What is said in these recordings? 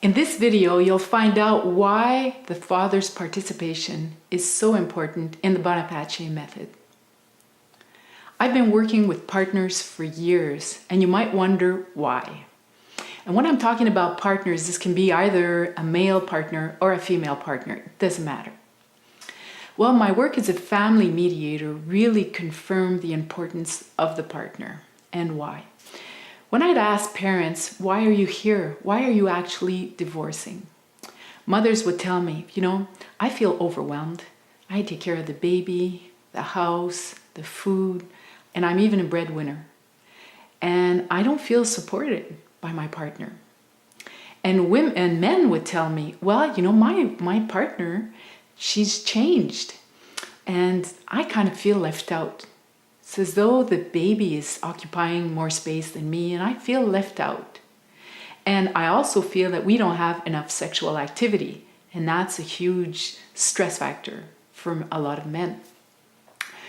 In this video, you'll find out why the father's participation is so important in the Bonapace method. I've been working with partners for years, and you might wonder why. And when I'm talking about partners, this can be either a male partner or a female partner. It doesn't matter. Well, my work as a family mediator really confirmed the importance of the partner and why. When I'd ask parents, why are you here? Why are you actually divorcing? Mothers would tell me, I feel overwhelmed. I take care of the baby, the house, the food, and I'm even a breadwinner. And I don't feel supported by my partner. And women and men would tell me, well, my partner, she's changed. And I kind of feel left out. It's as though the baby is occupying more space than me, and I feel left out. And I also feel that we don't have enough sexual activity, and that's a huge stress factor for a lot of men.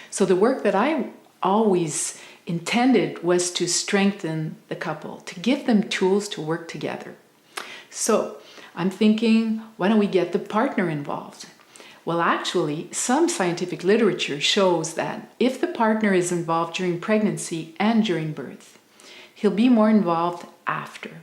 So the work that I always intended was to strengthen the couple, to give them tools to work together. So I'm thinking, why don't we get the partner involved? Well, actually, some scientific literature shows that if the partner is involved during pregnancy and during birth, he'll be more involved after.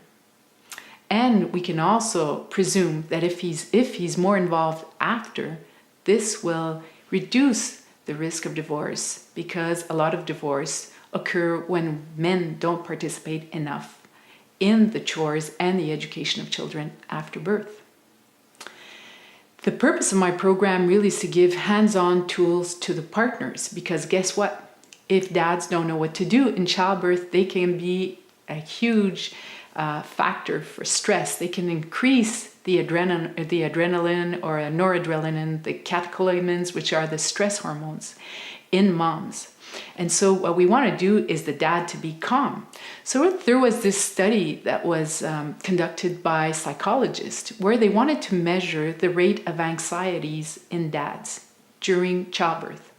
And we can also presume that if he's more involved after, this will reduce the risk of divorce, because a lot of divorce occur when men don't participate enough in the chores and the education of children after birth. The purpose of my program really is to give hands-on tools to the partners, because guess what? If dads don't know what to do in childbirth, they can be a huge factor for stress. They can increase the adrenaline or noradrenaline, the catecholamines, which are the stress hormones in moms. And so what we want to do is the dad to be calm. So there was this study that was conducted by psychologists where they wanted to measure the rate of anxieties in dads during childbirth.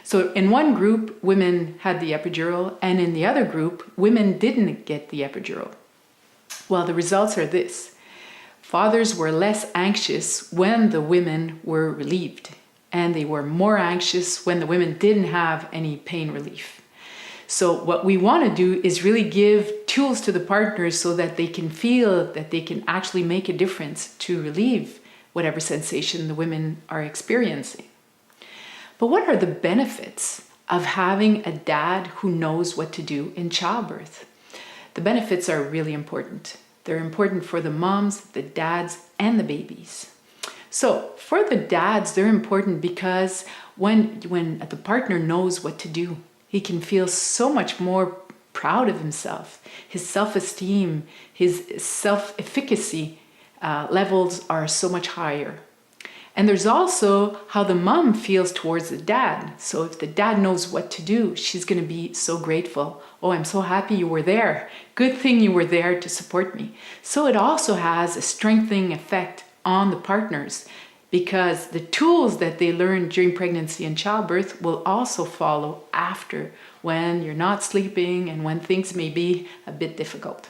So in one group, women had the epidural, and in the other group, women didn't get the epidural. Well, the results are this. Fathers were less anxious when the women were relieved, and they were more anxious when the women didn't have any pain relief. So what we want to do is really give tools to the partners so that they can feel that they can actually make a difference to relieve whatever sensation the women are experiencing. But what are the benefits of having a dad who knows what to do in childbirth? The benefits are really important. They're important for the moms, the dads, and the babies. So for the dads, they're important because when the partner knows what to do, he can feel so much more proud of himself. His self-esteem, his self-efficacy levels are so much higher. And there's also how the mom feels towards the dad. So if the dad knows what to do, she's going to be so grateful. Oh, I'm so happy you were there. Good thing you were there to support me. So it also has a strengthening effect on the partners, because the tools that they learn during pregnancy and childbirth will also follow after, when you're not sleeping and when things may be a bit difficult.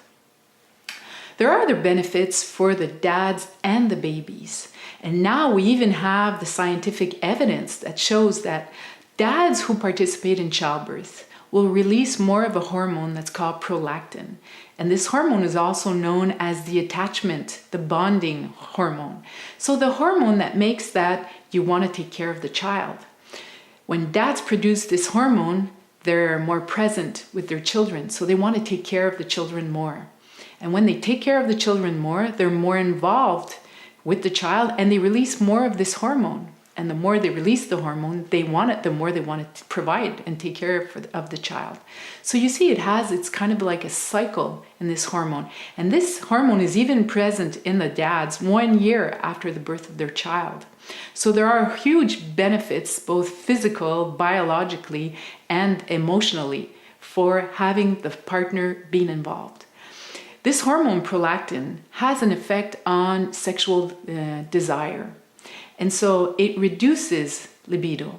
There are other benefits for the dads and the babies. And now we even have the scientific evidence that shows that dads who participate in childbirth will release more of a hormone that's called prolactin. And this hormone is also known as the attachment, the bonding hormone. So the hormone that makes that you want to take care of the child. When dads produce this hormone, they're more present with their children. So they want to take care of the children more. And when they take care of the children more, they're more involved with the child, and they release more of this hormone. And the more they release the hormone, they want it, the more they want to provide and take care of the child. So you see, it's kind of like a cycle in this hormone. And this hormone is even present in the dads 1 year after the birth of their child. So there are huge benefits, both physical, biologically, and emotionally, for having the partner being involved. This hormone prolactin has an effect on sexual desire. And so it reduces libido.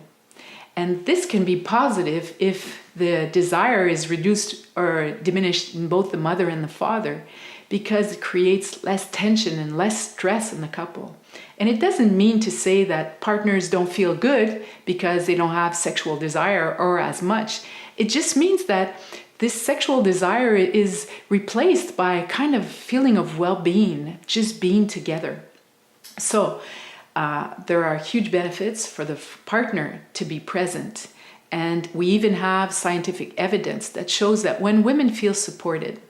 And this can be positive if the desire is reduced or diminished in both the mother and the father, because it creates less tension and less stress in the couple. And it doesn't mean to say that partners don't feel good because they don't have sexual desire or as much. It just means that this sexual desire is replaced by a kind of feeling of well-being, just being together. So there are huge benefits for the partner to be present. And we even have scientific evidence that shows that when women feel supported,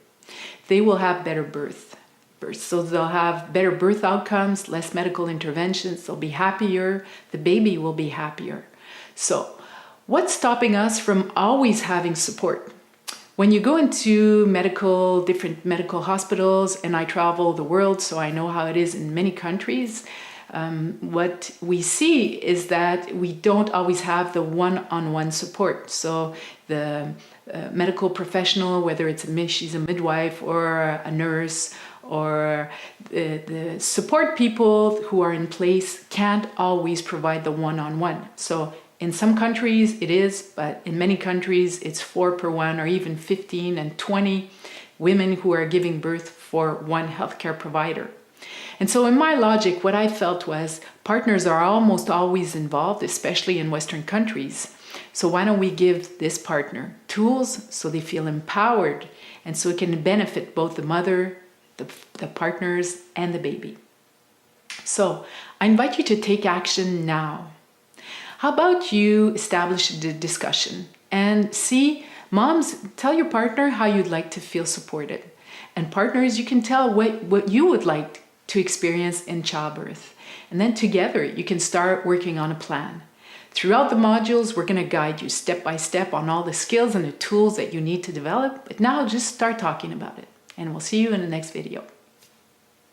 they will have better birth. So they'll have better birth outcomes, less medical interventions, they'll be happier, the baby will be happier. So what's stopping us from always having support? When you go into different medical hospitals, and I travel the world, so I know how it is in many countries, what we see is that we don't always have the one-on-one support. So the medical professional, whether she's a midwife or a nurse, or the support people who are in place can't always provide the one-on-one. So in some countries it is, but in many countries it's 4 per 1, or even 15 and 20 women who are giving birth for one healthcare provider. And so in my logic, what I felt was partners are almost always involved, especially in Western countries. So why don't we give this partner tools so they feel empowered, and so it can benefit both the mother, the partners, and the baby. So I invite you to take action now. How about you establish the discussion and see, moms, tell your partner how you'd like to feel supported. And partners, you can tell what you would like to experience in childbirth. And then together you can start working on a plan. Throughout the modules, we're going to guide you step by step on all the skills and the tools that you need to develop. But now just start talking about it. And we'll see you in the next video.